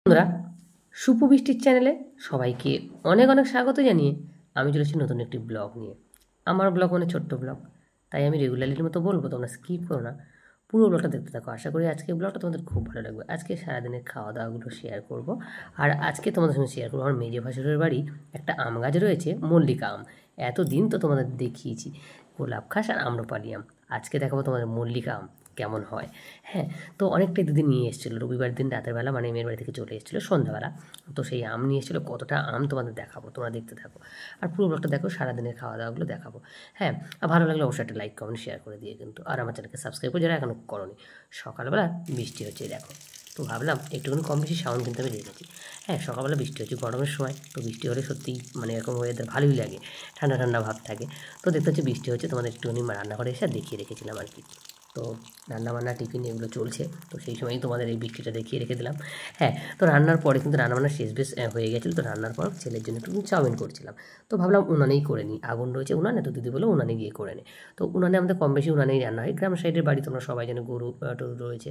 বন্ধুরা, সুপবৃষ্টির চ্যানেলে সবাইকে অনেক অনেক স্বাগত জানিয়ে আমি চলেছি নতুন একটি ব্লগ নিয়ে। আমার ব্লগ মানে ছোট্ট ব্লগ, তাই আমি রেগুলারলির মতো বলবো, তোমরা স্কিপ করো না, পুরো ব্লগটা দেখতে থাকো। আশা করি আজকে ব্লগটা তোমাদের খুব ভালো লাগবে। আজকে সারাদিনের খাওয়া দাওয়াগুলো শেয়ার করব, আর আজকে তোমাদের সঙ্গে শেয়ার করবো আমার মেজে ভাসুরের বাড়ি একটা আম গাছ রয়েছে, মল্লিকা আম। এতদিন তো তোমাদের দেখিয়েছি গোলাপ খাস আর আম্রপালি আম, আজকে দেখাবো তোমাদের মল্লিকা আম কেমন হয়। হ্যাঁ, তো অনেকটাই দিদি নিয়ে এসেছিলো রবিবার দিন রাতের বেলা, মানে মেয়ের বাড়ি থেকে চলে এসেছিলো সন্ধ্যাবেলা। তো সেই আম নিয়ে এসেছিলো, কতটা আম তোমাদের দেখাবো, তোমরা দেখতে থাকো আর পুরো ব্লগটা দেখো, সারাদিনের খাওয়া দাওয়াগুলো দেখাবো। হ্যাঁ, আর ভালো লাগলে অবশ্যই একটা লাইক কমেন্ট শেয়ার করে দিয়ে কিন্তু, আর আমার চ্যানেলকে সাবস্ক্রাইব করে যারা এখনও করোনি। সকালবেলা বৃষ্টি হচ্ছে দেখো, তো ভাবলাম একটুখানি কম বেশি সাউন্ড কিন্তু আমি রেখেছি। হ্যাঁ, সকালবেলা বৃষ্টি হচ্ছে গরমের সময়, তো বৃষ্টি হলে সত্যিই মানে এরকম ওয়েদার ভালোই লাগে, ঠান্ডা ঠান্ডা ভাব থাকে। তো দেখতে হচ্ছে বৃষ্টি হচ্ছে, তোমাদের একটুখানি রান্নাঘরে এসে দেখিয়ে রেখেছিলাম আর কি। তো রান্নাবান্না টিফিন এগুলো চলছে, তো সেই সময়ই তোমাদের এই বৃষ্টিটা দেখিয়ে রেখে দিলাম। হ্যাঁ, তো রান্নার পরে কিন্তু রান্নাবান্না শেষ বেশ হয়ে গেছিলো। তো রান্নার পর ছেলের জন্য একটু চাউমিন করছিলাম, তো ভাবলাম উনানেই করে নিই, আগুন রয়েছে উনানে, তো দিদি বলে উনানে গিয়ে করে নে। তো উনানে আমাদের কম বেশি উনানেই রান্না হয়, গ্রাম সাইডের বাড়ি তোমরা সবাই জানো, গরু টরু রয়েছে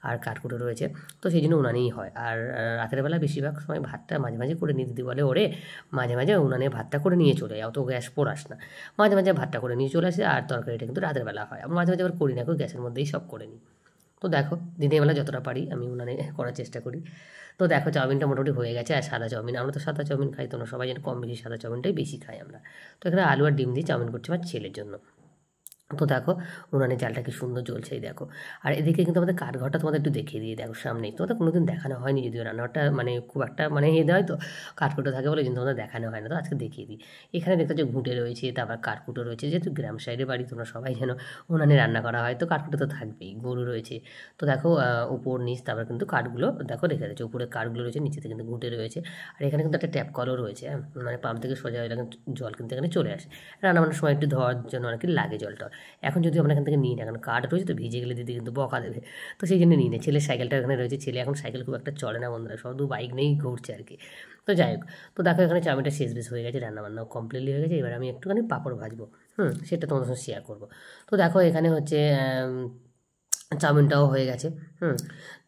আর কাঠকুটো রয়েছে, তো সেই জন্য উনানেই হয়। আর রাতের বেলা বেশিরভাগ সময় ভাতটা মাঝে মাঝে করে নিই, দিদি বলে ওরে মাঝে মাঝে উনানে ভাতটা করে নিয়ে চলে যাও, তো গ্যাস পোড়াস না। মাঝে মাঝে ভাতটা করে নিয়ে চলে আসে, আর তরকারিটা কিন্তু রাতের বেলা হয়, আবার মাঝে মাঝে আবার করি না, গ্যাসের মধ্যেই সব করে নিই। তো দেখো দিনের বেলা যতটা পারি আমি উনানে করার চেষ্টা করি। তো দেখো চাউমিনটা মোটামুটি হয়ে গেছে, আর সাদা চাউমিন, আমরা তো সাদা চাউমিন খাই, তোমরা সবাই জানো কম বেশি সাদা চাউমিনটাই বেশি খাই আমরা। তো এখানে আলু আর ডিম দিয়ে চাউমিন করছি আমার ছেলের জন্য। তো দেখো উনানের জালটা কি সুন্দর জ্বলছে, এই দেখো। আর এদিকে কিন্তু আমাদের কাঠঘরটা তোমাদের একটু দেখিয়ে দিয়ে, দেখো সামনেই, তোমাদের কোনোদিন দেখানো হয়নি যদিও, রান্নাঘরটা মানে খুব একটা মানে দেয় তো কাঠকুটো থাকে বলে কিন্তু তোমাদের দেখানো হয় না, তো আজকে দেখিয়ে দিই। এখানে দেখতে যে ঘুঁটে রয়েছে, তারপর কাঠকুটো রয়েছে, যেহেতু গ্রাম সাইডে বাড়ি তোমরা সবাই যেন উনানে রান্না করা হয়, তো কাঠকুটো তো থাকবেই, গরু রয়েছে। তো দেখো উপর নিচ তারপর কিন্তু কাঠগুলো দেখো রেখে দিয়েছে, উপরে কাঠগুলো রয়েছে, নিচেতে কিন্তু ঘুঁটে রয়েছে। আর এখানে কিন্তু একটা ট্যাপ কলও রয়েছে, মানে পাম্প থেকে সোজা এলাকা জল কিন্তু এখানে চলে আসে, রান্নাবান্নার সময় একটু ধোয়ার জন্য আর কি লাগে জলটা। এখন যদি আমরা এখান থেকে নিই না, কারণ কাঠ রয়েছে, তো ভিজে গেলে দিদি কিন্তু বকা দেবে, তো সেই জন্য নিই না। ছেলের সাইকেলটা এখানে রয়েছে, ছেলে এখন সাইকেল খুব একটা চলে না বন্ধুরা, শুধু বাইক নিয়েই ঘুরছে আর কি। তো যাই হোক, তো দেখো এখানে চাউমিনটা শেষ বেশ হয়ে গেছে, রান্নাবান্নাও কমপ্লিটলি হয়ে গেছে, এবার আমি একটুখানি পাঁপড় ভাজবো, সেটা তোমাদের সঙ্গে শেয়ার করবো। তো দেখো এখানে হচ্ছে চাউমিনটাও হয়ে গেছে।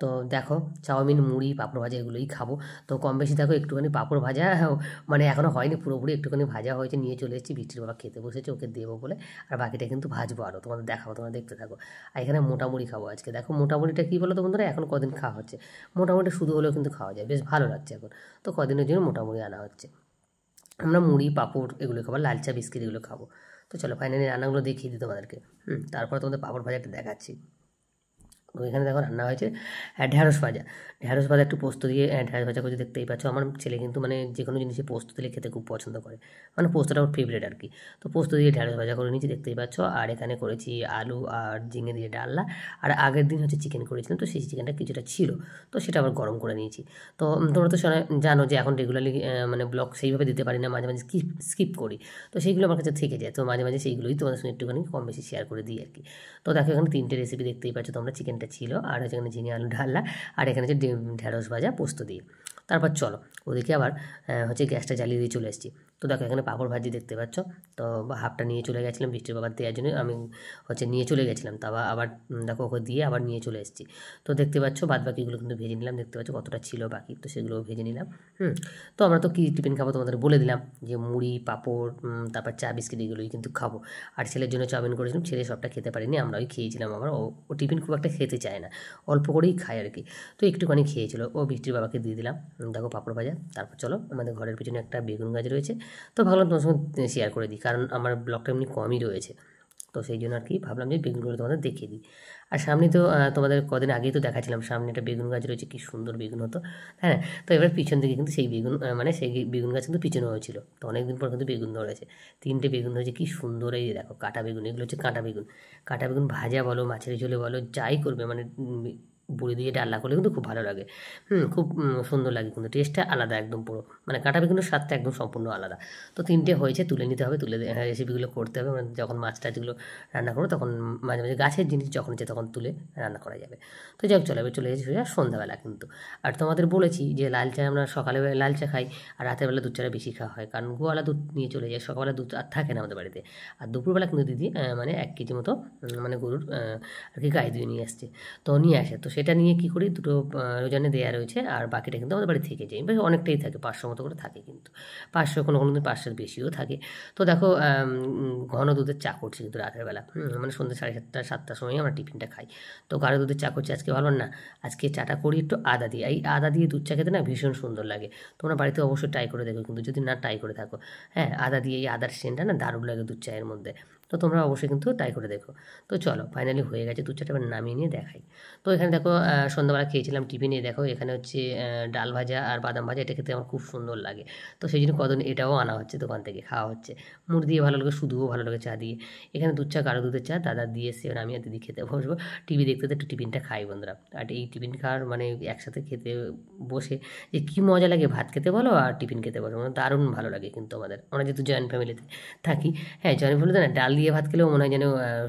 তো দেখো চাউমিন মুড়ি পাঁপড় ভাজা এগুলোই খাবো। তো কম বেশি দেখো একটুখানি পাঁপড় ভাজা মানে এখনও হয়নি পুরোপুরি, একটুখানি ভাজা হয়েছে, নিয়ে চলে এসেছি, বৃষ্টির বাবা খেতে বসেছে, ওকে দেবো বলে। আর বাকিটা কিন্তু ভাজবো আরও, তোমাদের দেখাবো, তোমরা দেখতে থাকো। আর এখানে মোটামুড়ি খাবো আজকে, দেখো মোটামুড়িটা কী বলো তো বন্ধুরা, এখন কদিন খাওয়া হচ্ছে, মোটামুটি শুধু হলেও কিন্তু খাওয়া যায়, বেশ ভালো লাগছে এখন। তো কদিনের জন্য মোটামুড়ি আনা হচ্ছে, আমরা মুড়ি পাঁপড় এগুলো খাবো, লাল চা বিস্কিট এগুলো খাবো। তো চলো ফাইনালি রান্নাগুলো দেখিয়ে দিই তোমাদেরকে। তারপর তোমাদের পাঁপড় ভাজাটা দেখাচ্ছি। তো এখানে দেখো রান্না হয়েছে ঢ্যাঁড়স ভাজা, ঢ্যাঁড়স ভাজা একটু পোস্ত দিয়ে ঢ্যাঁড়স ভাজা করে দেখতেই পাচ্ছ। আমার ছেলে কিন্তু মানে যে কোনো জিনিসে পোস্ত দিলে খেতে খুব পছন্দ করে, মানে পোস্তটা ওর ফেভারিট আর কি। তো পোস্ত দিয়ে ঢ্যাঁড়স ভাজা করে নিয়েছি দেখতেই পাচ্ছ। আর এখানে করেছি আলু আর ঝিঙে দিয়ে ডালনা। আর আগের দিন হচ্ছে চিকেন করেছিলাম, তো সেই চিকেনটা কিছুটা ছিল, তো সেটা আবার গরম করে নিয়েছি। তো তোমরা তো জানো যে এখন রেগুলারলি মানে ব্লগ সেইভাবে দিতে পারি না, মাঝে মাঝে স্কিপ করি, তো সেইগুলো আমার কাছে থেকে যায়, তো মাঝে মাঝে সেইগুলোই তোমাদের সঙ্গে একটুখানি কম বেশি শেয়ার করে দিই আর কি। তো দেখো এখানে 3টে রেসিপি দেখতেই পাচ্ছ তোমরা, চিকেনটা ছিল, আর হচ্ছে এখানে ঝিঙে আলু ডালনা, আর এখানে হচ্ছে ডিম ঢ্যাঁড়স ভাজা পোস্ত দিয়ে। তারপর চলো ওদিকে আবার হচ্ছে গ্যাসটা জ্বালিয়ে দিয়ে চলে এসেছি। তো দেখো এখানে পাঁপড় ভাজি দেখতে পাচ্ছ, তো হাফটা নিয়ে চলে গেছিলাম বৃষ্টির বাবার দেওয়ার জন্য, আমি হচ্ছে নিয়ে চলে গেছিলাম, তা আবার দেখো ওকে দিয়ে আবার নিয়ে চলে এসেছি। তো দেখতে পাচ্ছ বাদ বাকিগুলো কিন্তু ভেজে নিলাম, দেখতে পাচ্ছ কতটা ছিল বাকি, তো সেগুলোও ভেজে নিলাম। তো আমরা তো কী টিফিন খাবো তোমাদের বলে দিলাম, যে মুড়ি পাঁপড় তারপর চা বিস্কিট এগুলোই কিন্তু খাবো। আর ছেলের জন্য চাউমিন করেছিলাম, ছেলে সবটা খেতে পারিনি, আমরাই খেয়েছিলাম। আবার ও টিফিন খুব একটা খেতে চায় না, অল্প করেই খায় আর কি, তো একটুখানি খেয়েছিল, ও বৃষ্টির বাবাকে দিয়ে দিলাম। দেখো পাঁপড় ভাজা। তারপর চলো আমাদের ঘরের পিছনে একটা বেগুন গাছ রয়েছে, তো ভাবলাম তোমার সঙ্গে শেয়ার করে দিই, কারণ আমার ব্লগটা এমনি কমই রয়েছে, তো সেই জন্য আর কি ভাবলাম যে বেগুনগুলো তোমাদের দেখিয়ে দিই। আর সামনে তো তোমাদের কদিন আগেই তো দেখাচ্ছিলাম, সামনে একটা বেগুন গাছ রয়েছে, কী সুন্দর বেগুন হতো, হ্যাঁ। তো এবার পিছন দিকে কিন্তু সেই বেগুন মানে সেই বেগুন গাছ কিন্তু পিছনে হয়েছিল, তো অনেকদিন পর কিন্তু বেগুন ধরেছে, 3টে বেগুন ধরেছে, কী সুন্দর, এই দেখো কাঁটা বেগুন, এগুলো হচ্ছে কাঁটা বেগুন। কাঁটা বেগুন ভাজা বলো, মাছের ঝোলে বলো, যাই করবে মানে বড়ি দিয়ে ডালনা করলে কিন্তু খুব ভালো লাগে, খুব সুন্দর লাগে, কিন্তু টেস্টটা আলাদা একদম পুরো, মানে কাঁটা বেগুনের স্বাদটা একদম সম্পূর্ণ আলাদা। তো 3টে হয়েছে, তুলে নিতে হবে, তুলে রেসিপিগুলো করতে হবে, মানে যখন মাছ টাছগুলো রান্না করবো তখন মাঝে মাঝে গাছের জিনিস যখন ইচ্ছে তখন তুলে রান্না করা যাবে। তো যাই হোক চলে যাবে, চলে গেছি সোজা সন্ধ্যাবেলা কিন্তু। আর তোমাদের বলেছি যে লাল চা আমরা সকালে লাল চা খাই, আর রাতের বেলা দুধ চাটা বেশি খাওয়া হয়, কারণ গোয়ালা দুধ নিয়ে চলে যায়, সকালবেলা দুধ আর থাকে না আমাদের বাড়িতে। আর দুপুরবেলা কিন্তু দিদি মানে 1 কেজি মতো মানে গরুর আর কি গাই দুধ নিয়ে আসছে, তো নিয়ে আসে, তো সেটা নিয়ে কী করি, দুটো রোজানে দেওয়া রয়েছে, আর বাকিটা কিন্তু আমাদের বাড়ি থেকে যায়, বেশ অনেকটাই থাকে, 500 মতো করে থাকে কিন্তু, 500 কোনো দিন 500 বেশিও থাকে। তো দেখো ঘন দুধের চা করছি কিন্তু রাতের বেলা, মানে সন্ধ্যে 7:30 7টার সময় আমরা টিফিনটা খাই। তো গাঢ় দুধের চা করছি আজকে, ভালো না, আজকে চাটা করি একটু আদা দিয়ে। এই আদা দিয়ে দুধ চা খেতে না ভীষণ সুন্দর লাগে, তোমরা বাড়িতে অবশ্যই ট্রাই করে দেখো, কিন্তু যদি না ট্রাই করে থাকো, হ্যাঁ, আদা দিয়ে এই আদার সেন্টটা না দারুণ লাগে দুধ চায়ের মধ্যে। তো তোমরা অবশ্যই কিন্তু ট্রাই করে দেখো। তো চলো ফাইনালি হয়ে গেছে, দুধ চাটা এবার নামিয়ে নিয়ে দেখাই। তো এখানে দেখো সন্ধ্যাবেলা খেয়েছিলাম টিফিনে, দেখো এখানে হচ্ছে ডাল ভাজা আর বাদাম ভাজা, এটা খেতে আমার খুব সুন্দর লাগে। তো সেই জন্য কদিন এটাও আনা হচ্ছে দোকান থেকে, খাওয়া হচ্ছে। মুড়ি দিয়ে ভালো লাগে, শুধুও ভালো লাগে চা দিয়ে। এখানে দুধ চা, গাঢ় দুধের চা দাদা দিয়ে এসে এবার আমি আর দিদি খেতে বসবো, টিভি দেখতে দেখতে একটু টিফিনটা খাই বন্ধুরা। আর এই টিফিন খাওয়ার মানে একসাথে খেতে বসে যে কী মজা লাগে, ভাত খেতে বলো আর টিফিন খেতে বলো, মানে দারুণ ভালো লাগে কিন্তু আমাদের। আমরা যেহেতু জয়েন্ট ফ্যামিলিতে থাকি, হ্যাঁ জয়েন্ট ফ্যামিলিতে না ডাল দিয়ে ভাত খেলেও মনে হয় যেন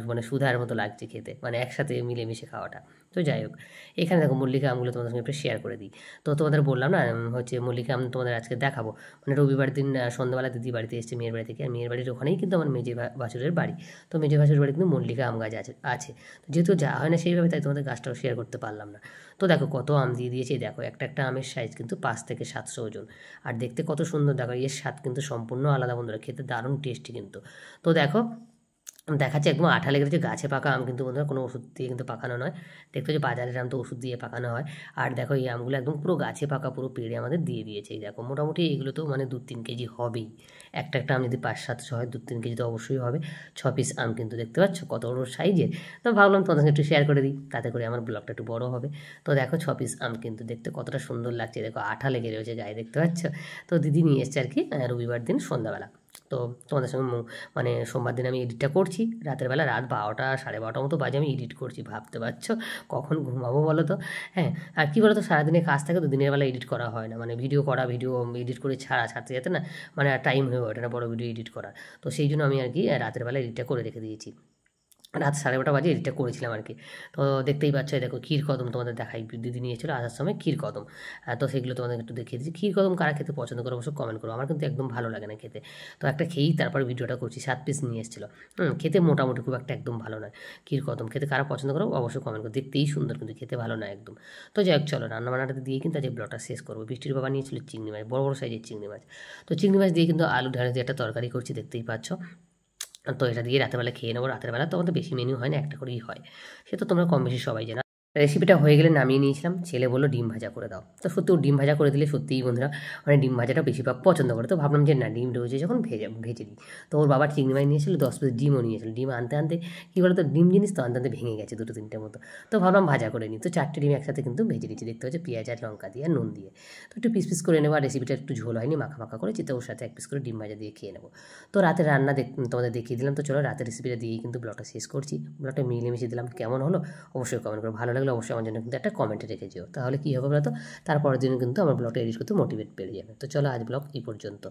মানে সুধার মতো লাগছে খেতে, মানে একসাথে মিলেমিশে খাওয়াটা। তো যাই হোক, এখানে দেখো মল্লিকা আমগুলো তোমাদের সঙ্গে একটু শেয়ার করে দিই। তো তোমাদের বললাম না হচ্ছে মল্লিকা আম তোমাদের আজকে দেখাবো, মানে রবিবার দিন সন্ধ্যাবেলা দিদি বাড়িতে এসেছে মেয়ের বাড়ি থেকে, আর মেয়ের বাড়ির ওখানেই কিন্তু আমার মেজে ভাসুরের বাড়ি। তো মেজে ভাসুরের বাড়ি কিন্তু মল্লিকা আম গাছ আছে। তো যেহেতু যাওয়া হয় না সেইভাবে, তাই তোমাদের গাছটাও শেয়ার করতে পারলাম না। তো দেখো কত আম দিয়ে দিয়েছে, দেখো একটা একটা আমের সাইজ কিন্তু 5 থেকে 700 ওজন, আর দেখতে কত সুন্দর, দেখো এর স্বাদ কিন্তু সম্পূর্ণ আলাদা বন্ধুরা, খেতে দারুণ টেস্টি কিন্তু। তো দেখো দেখাচ্ছে একদম আঠা লেগে গেছে, গাছে পাকা আম কিন্তু বন্ধুরা, কোনো ওষুধ দিয়ে কিন্তু পাকানো নয়। দেখতে হচ্ছে বাজারের আম তো ওষুধ দিয়ে পাকানো হয়, আর দেখো এই আমগুলো একদম পুরো গাছে পাকা, পুরো পেড়ে আমাদের দিয়ে দিয়েছে। এই দেখো মোটামুটি এগুলো তো মানে 2-3 কেজি হবেই, একটা একটা আম যদি 500-700 হয়, 2-3 কেজি তো অবশ্যই হবে। 6 পিস আম কিন্তু দেখতে পাচ্ছ কত বড় সাইজের। তো ভাবলাম তোমাদের সঙ্গে একটু শেয়ার করে দিই, তাতে করে আমার ব্লগটা একটু বড় হবে। তো দেখো 6 পিস আম কিন্তু দেখতে কতটা সুন্দর লাগছে, দেখো আঠা লেগে রয়েছে গায়ে, দেখতে পাচ্ছ। তো দিদি নিয়ে এসছে আর কি রবিবার দিন সন্ধ্যাবেলা। তো তোমাদের সঙ্গে মানে সোমবার দিন আমি এডিটটা করছি রাতের বেলা, রাত 12টা 12:30 মতো বাজে আমি এডিট করছি, ভাবতে পারছো কখন ঘুমাবো বলো তো। হ্যাঁ, আর কী বলো তো, সারাদিনে কাজ থাকে তো দিনের বেলা এডিট করা হয় না, মানে ভিডিও এডিট করে ছাড়তে যেতে না, মানে টাইম হয়ে ওঠে না বড় ভিডিও এডিট করার। তো সেই জন্য আমি আর কি রাতের বেলা এডিটটা করে রেখে দিয়েছি, রাত 12:30 বাজে এডিটটা করেছিলাম আর কি। তো দেখতেই পাচ্ছ, দেখো ক্ষীর কদম তোমাদের দেখাই, দিদি নিয়েছিল আসার সময় ক্ষীর কদম। তো সেগুলো তোমাদের একটু দেখিয়ে দিচ্ছি। ক্ষীর কদম কারা খেতে পছন্দ করে অবশ্যই কমেন্ট করো, আমার কিন্তু একদম ভালো লাগে না খেতে। তো একটা খেয়েই তারপর ভিডিওটা করছি, 7 পিস নিয়ে এসেছিলো। খেতে মোটামুটি খুব একটা একদম ভালো নয়। ক্ষীর কদম খেতে কারা পছন্দ করো অবশ্যই কমেন্ট করো, দেখতেই সুন্দর কিন্তু খেতে ভালো না একদম। তো যাই হোক চলো, রান্নাবান্নাটা দিয়ে কিন্তু আজকে ব্লগটা শেষ করবো। বৃষ্টির বাবা নিয়েছিল চিংড়ি মাছ, বড় বড় সাইজের চিংড়ি মাছ। তো চিংড়ি মাছ দিয়ে কিন্তু আলু ঢালে দিয়ে একটা তরকারি করছি, দেখতেই পাচ্ছ। তো এটা দিয়ে রাতেরবেলা খেয়ে নেবো, রাতের বেলা তো আমাদের বেশি মেনু হয় না, একটা করেই হয়, সে তো তোমরা কম বেশি সবাই জানো। রেসিপিটা হয়ে গেলে নামিয়ে নিয়েছিলাম, ছেলে বললো ডিম ভাজা করে দাও। তো সত্যি ডিম ভাজা করে দিলে সত্যিই বন্ধুরা মানে ডিম ভাজাটা বেশিরভাগ পছন্দ করে। তো ভাবলাম যে না, ডিম রয়েছে যখন ভেজে দিই। তো ওর বাবা চিংড়ি মাছ নিয়েছিল, 10 পিস ডিমও নিয়েছিল। ডিম আনতে আনতে কী বলো তো, ডিম জিনিস তো আনতে আনতে ভেঙে গেছে 2-3টের মতো। তো ভাবলাম ভাজা করে নিই, তো 4টে ডিম একসাথে কিন্তু ভেজে দিচ্ছি, দেখতে হচ্ছে পেঁয়াজ আর লঙ্কা দিয়ে আর নুন দিয়ে। তো একটু পিস পিস করে নেবো, আর রেসিপিটা একটু ঝোল হয়নি, মাখা মাখা করেছি, তো ওর সাথে 1 পিস করে ডিম ভাজা দিয়ে খেয়ে নেবো। তো রাতের রান্না তোমাদের দেখিয়ে দিলাম। তো চলো রাতের রেসিপিটা দিয়েই কিন্তু ব্লগটা শেষ করছি। ব্লগটা মিলেমিশে দিলাম, কেমন হলো অবশ্যই কমেন্ট করো, ভালো লাগলে অবশ্যই আমার জন্য কিন্তু একটা কমেন্টে রেখে যেও, তাহলে কী হবে বলো তো, তারপরের দিন কিন্তু আমার ব্লগটা এডিট করতে মোটিভেট পেয়ে যাবে। তো চলো আজ ব্লগ এই পর্যন্ত।